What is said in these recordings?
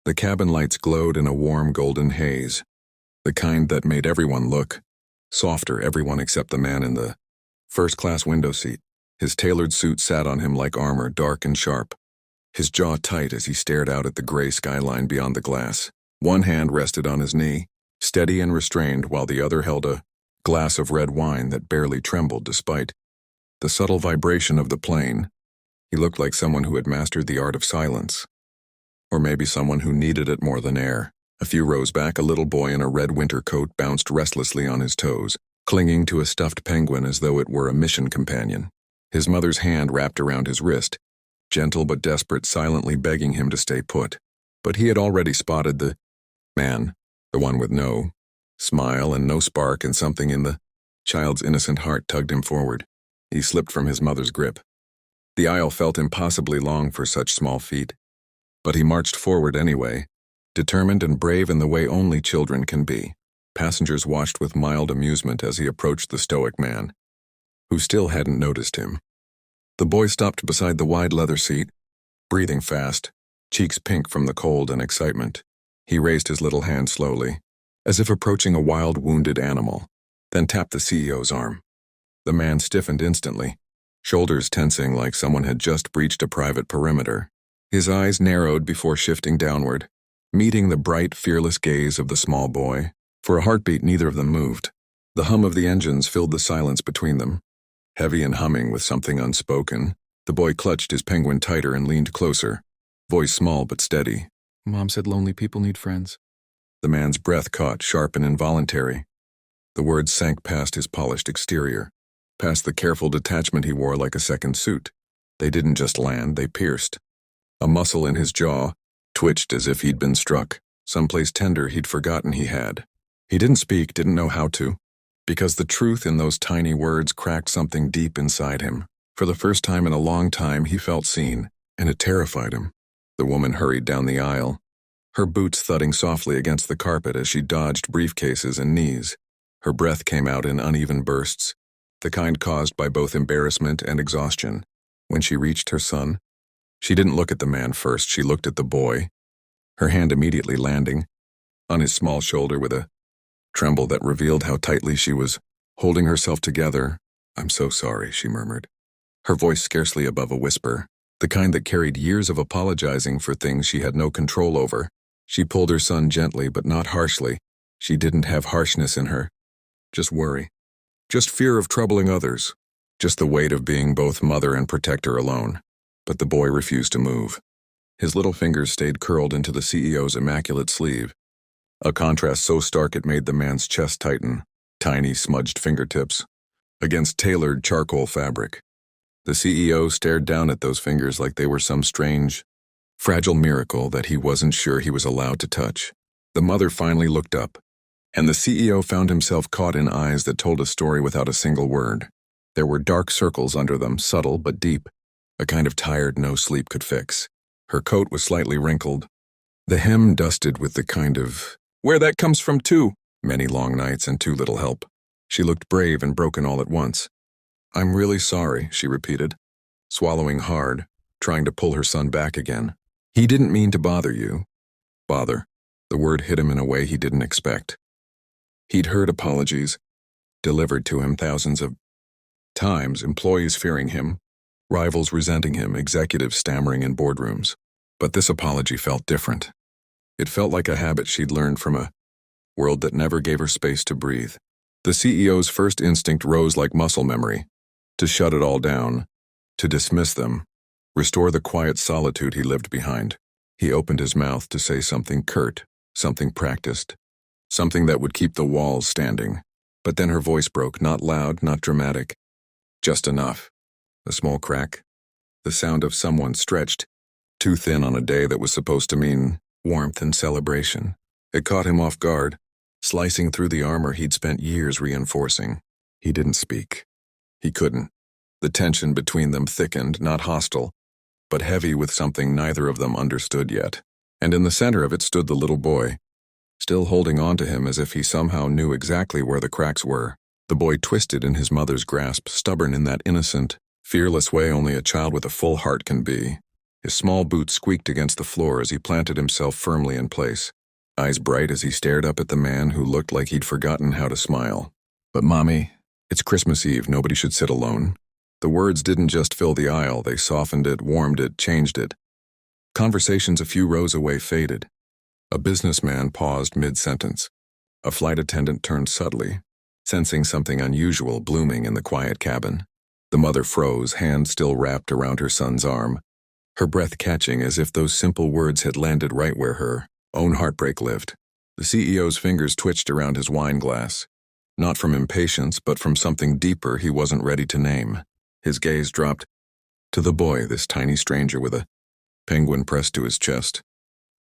The cabin lights glowed in a warm golden haze, the kind that made everyone look softer, everyone except the man in the first-class window seat. His tailored suit sat on him like armor, dark and sharp, his jaw tight as he stared out at the gray skyline beyond the glass. One hand rested on his knee, steady and restrained, while the other held a glass of red wine that barely trembled despite the subtle vibration of the plane. He looked like someone who had mastered the art of silence. Or maybe someone who needed it more than air. A few rows back, a little boy in a red winter coat bounced restlessly on his toes, clinging to a stuffed penguin as though it were a mission companion. His mother's hand wrapped around his wrist, gentle but desperate, silently begging him to stay put. But he had already spotted the man, the one with no smile and no spark, and something in the child's innocent heart tugged him forward. He slipped from his mother's grip. The aisle felt impossibly long for such small feet. But he marched forward anyway, determined and brave in the way only children can be. Passengers watched with mild amusement as he approached the stoic man, who still hadn't noticed him. The boy stopped beside the wide leather seat, breathing fast, cheeks pink from the cold and excitement. He raised his little hand slowly, as if approaching a wild, wounded animal, then tapped the CEO's arm. The man stiffened instantly, shoulders tensing like someone had just breached a private perimeter. His eyes narrowed before shifting downward, meeting the bright, fearless gaze of the small boy. For a heartbeat, neither of them moved. The hum of the engines filled the silence between them. Heavy and humming with something unspoken, the boy clutched his penguin tighter and leaned closer, voice small but steady. "Mom said lonely people need friends." The man's breath caught, sharp and involuntary. The words sank past his polished exterior, past the careful detachment he wore like a second suit. They didn't just land, they pierced. A muscle in his jaw twitched as if he'd been struck, someplace tender he'd forgotten he had. He didn't speak, didn't know how to, because the truth in those tiny words cracked something deep inside him. For the first time in a long time, he felt seen, and it terrified him. The woman hurried down the aisle, her boots thudding softly against the carpet as she dodged briefcases and knees. Her breath came out in uneven bursts, the kind caused by both embarrassment and exhaustion. When she reached her son, she didn't look at the man first, she looked at the boy, her hand immediately landing on his small shoulder with a tremble that revealed how tightly she was holding herself together. "I'm so sorry," she murmured, her voice scarcely above a whisper, the kind that carried years of apologizing for things she had no control over. She pulled her son gently but not harshly. She didn't have harshness in her, just worry, just fear of troubling others, just the weight of being both mother and protector alone. But the boy refused to move. His little fingers stayed curled into the CEO's immaculate sleeve, a contrast so stark it made the man's chest tighten, tiny smudged fingertips against tailored charcoal fabric. The CEO stared down at those fingers like they were some strange, fragile miracle that he wasn't sure he was allowed to touch. The mother finally looked up, and the CEO found himself caught in eyes that told a story without a single word. There were dark circles under them, subtle but deep, a kind of tired no sleep could fix. Her coat was slightly wrinkled, the hem dusted with the kind of "where that comes from too," many long nights and too little help. She looked brave and broken all at once. "I'm really sorry," she repeated, swallowing hard, trying to pull her son back again. "He didn't mean to bother you." Bother. The word hit him in a way he didn't expect. He'd heard apologies, delivered to him thousands of times, employees fearing him, rivals resenting him, executives stammering in boardrooms. But this apology felt different. It felt like a habit she'd learned from a world that never gave her space to breathe. The CEO's first instinct rose like muscle memory, to shut it all down, to dismiss them, restore the quiet solitude he lived behind. He opened his mouth to say something curt, something practiced, something that would keep the walls standing. But then her voice broke, not loud, not dramatic, just enough. A small crack, the sound of someone stretched, too thin on a day that was supposed to mean warmth and celebration. It caught him off guard, slicing through the armor he'd spent years reinforcing. He didn't speak. He couldn't. The tension between them thickened, not hostile, but heavy with something neither of them understood yet. And in the center of it stood the little boy, still holding on to him as if he somehow knew exactly where the cracks were. The boy twisted in his mother's grasp, stubborn in that innocent, fearless way only a child with a full heart can be. His small boots squeaked against the floor as he planted himself firmly in place, eyes bright as he stared up at the man who looked like he'd forgotten how to smile. "But Mommy, it's Christmas Eve, nobody should sit alone." The words didn't just fill the aisle, they softened it, warmed it, changed it. Conversations a few rows away faded. A businessman paused mid-sentence. A flight attendant turned subtly, sensing something unusual blooming in the quiet cabin. The mother froze, hand still wrapped around her son's arm, her breath catching as if those simple words had landed right where her own heartbreak lived. The CEO's fingers twitched around his wine glass, not from impatience, but from something deeper he wasn't ready to name. His gaze dropped to the boy, this tiny stranger with a penguin pressed to his chest,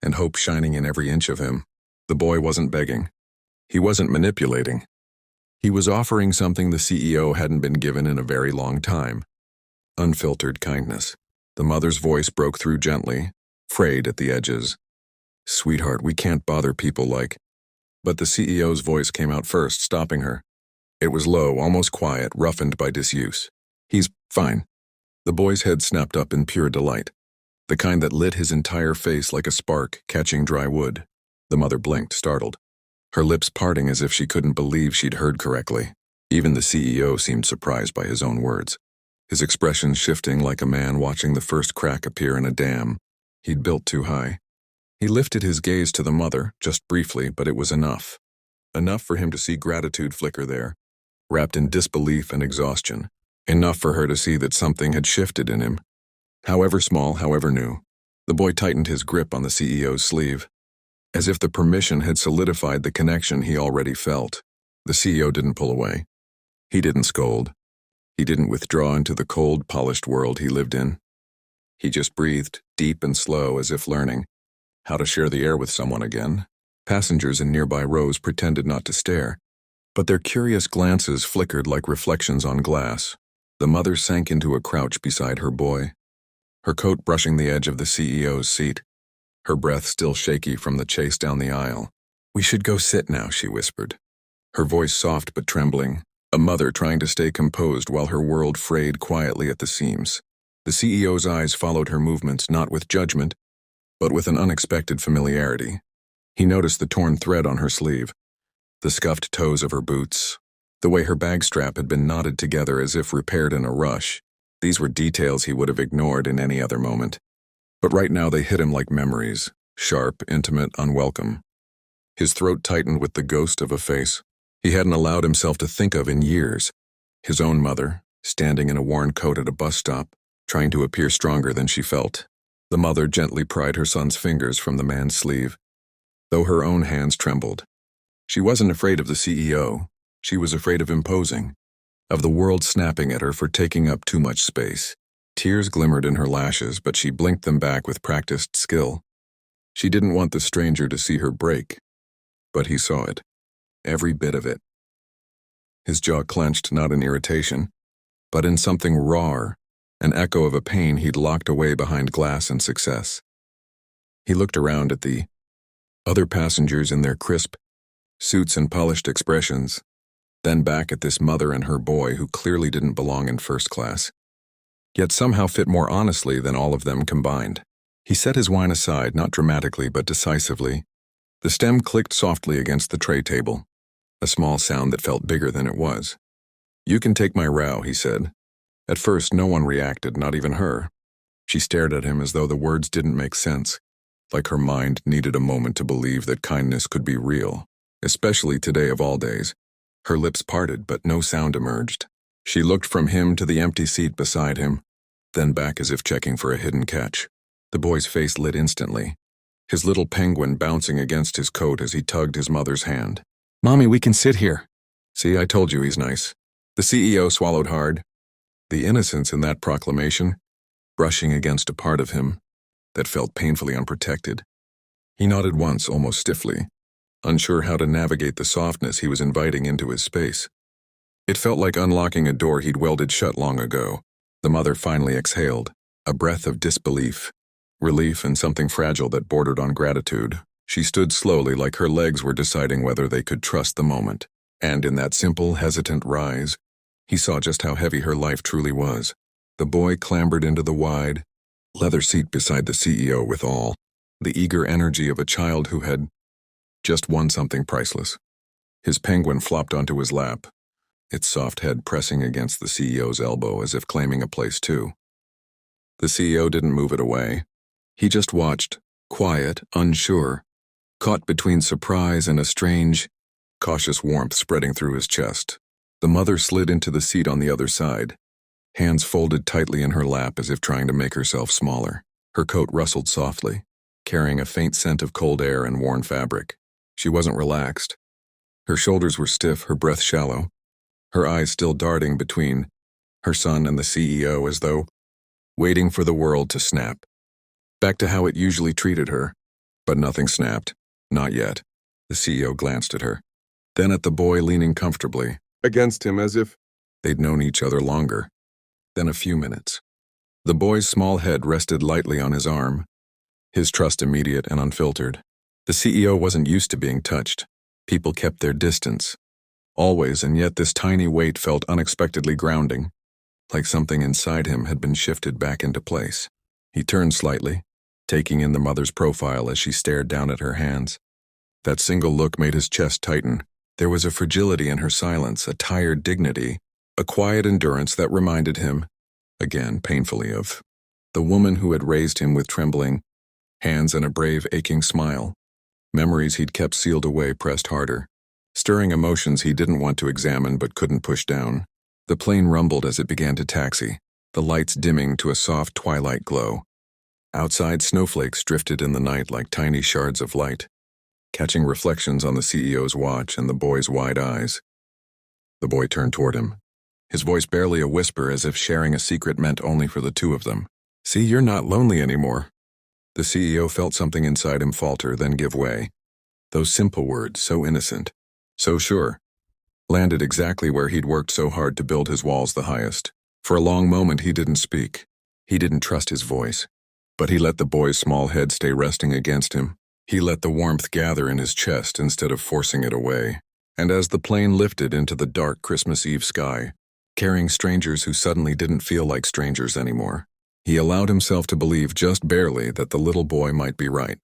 and hope shining in every inch of him. The boy wasn't begging. He wasn't manipulating. He was offering something the CEO hadn't been given in a very long time. Unfiltered kindness. The mother's voice broke through gently, frayed at the edges. "Sweetheart, we can't bother people like..." But the CEO's voice came out first, stopping her. It was low, almost quiet, roughened by disuse. "He's fine." The boy's head snapped up in pure delight, the kind that lit his entire face like a spark catching dry wood. The mother blinked, startled, her lips parting as if she couldn't believe she'd heard correctly. Even the CEO seemed surprised by his own words, his expression shifting like a man watching the first crack appear in a dam he'd built too high. He lifted his gaze to the mother, just briefly, but it was enough. Enough for him to see gratitude flicker there, wrapped in disbelief and exhaustion. Enough for her to see that something had shifted in him. However small, however new. The boy tightened his grip on the CEO's sleeve, as if the permission had solidified the connection he already felt. The CEO didn't pull away. He didn't scold. He didn't withdraw into the cold, polished world he lived in. He just breathed, deep and slow, as if learning how to share the air with someone again. Passengers in nearby rows pretended not to stare, but their curious glances flickered like reflections on glass. The mother sank into a crouch beside her boy, her coat brushing the edge of the CEO's seat, her breath still shaky from the chase down the aisle. "We should go sit now," she whispered, her voice soft but trembling, a mother trying to stay composed while her world frayed quietly at the seams. The CEO's eyes followed her movements, not with judgment, but with an unexpected familiarity. He noticed the torn thread on her sleeve, the scuffed toes of her boots, the way her bag strap had been knotted together as if repaired in a rush. These were details he would have ignored in any other moment. But right now they hit him like memories, sharp, intimate, unwelcome. His throat tightened with the ghost of a face he hadn't allowed himself to think of in years. His own mother, standing in a worn coat at a bus stop, trying to appear stronger than she felt. The mother gently pried her son's fingers from the man's sleeve, though her own hands trembled. She wasn't afraid of the CEO. She was afraid of imposing, of the world snapping at her for taking up too much space. Tears glimmered in her lashes, but she blinked them back with practiced skill. She didn't want the stranger to see her break, but he saw it, every bit of it. His jaw clenched, not in irritation, but in something rawer, an echo of a pain he'd locked away behind glass and success. He looked around at the other passengers in their crisp suits and polished expressions, then back at this mother and her boy who clearly didn't belong in first class, yet somehow fit more honestly than all of them combined. He set his wine aside, not dramatically but decisively. The stem clicked softly against the tray table, a small sound that felt bigger than it was. "You can take my row," he said. At first, no one reacted, not even her. She stared at him as though the words didn't make sense, like her mind needed a moment to believe that kindness could be real, especially today of all days. Her lips parted, but no sound emerged. She looked from him to the empty seat beside him, then back as if checking for a hidden catch. The boy's face lit instantly, his little penguin bouncing against his coat as he tugged his mother's hand. "Mommy, we can sit here." "See, I told you he's nice." The CEO swallowed hard, the innocence in that proclamation brushing against a part of him that felt painfully unprotected. He nodded once, almost stiffly, unsure how to navigate the softness he was inviting into his space. It felt like unlocking a door he'd welded shut long ago. The mother finally exhaled, a breath of disbelief, relief, and something fragile that bordered on gratitude. She stood slowly, like her legs were deciding whether they could trust the moment. And in that simple, hesitant rise, he saw just how heavy her life truly was. The boy clambered into the wide, leather seat beside the CEO with all the eager energy of a child who had just won something priceless. His penguin flopped onto his lap, its soft head pressing against the CEO's elbow as if claiming a place too. The CEO didn't move it away. He just watched, quiet, unsure, caught between surprise and a strange, cautious warmth spreading through his chest. The mother slid into the seat on the other side, hands folded tightly in her lap as if trying to make herself smaller. Her coat rustled softly, carrying a faint scent of cold air and worn fabric. She wasn't relaxed. Her shoulders were stiff, her breath shallow, her eyes still darting between her son and the CEO as though waiting for the world to snap. Back to how it usually treated her. But nothing snapped. Not yet. The CEO glanced at her, then at the boy leaning comfortably against him as if they'd known each other longer. Then a few minutes. The boy's small head rested lightly on his arm, his trust immediate and unfiltered. The CEO wasn't used to being touched. People kept their distance. Always, and yet this tiny weight felt unexpectedly grounding, like something inside him had been shifted back into place. He turned slightly, taking in the mother's profile as she stared down at her hands. That single look made his chest tighten. There was a fragility in her silence, a tired dignity, a quiet endurance that reminded him, again painfully, of the woman who had raised him with trembling hands and a brave, aching smile. Memories he'd kept sealed away pressed harder, stirring emotions he didn't want to examine but couldn't push down. The plane rumbled as it began to taxi, the lights dimming to a soft twilight glow. Outside, snowflakes drifted in the night like tiny shards of light, catching reflections on the CEO's watch and the boy's wide eyes. The boy turned toward him, his voice barely a whisper as if sharing a secret meant only for the two of them. "See, you're not lonely anymore." The CEO felt something inside him falter, then give way. Those simple words, so innocent, so sure, landed exactly where he'd worked so hard to build his walls the highest. For a long moment he didn't speak. He didn't trust his voice. But he let the boy's small head stay resting against him. He let the warmth gather in his chest instead of forcing it away. And as the plane lifted into the dark Christmas Eve sky, carrying strangers who suddenly didn't feel like strangers anymore, he allowed himself to believe just barely that the little boy might be right.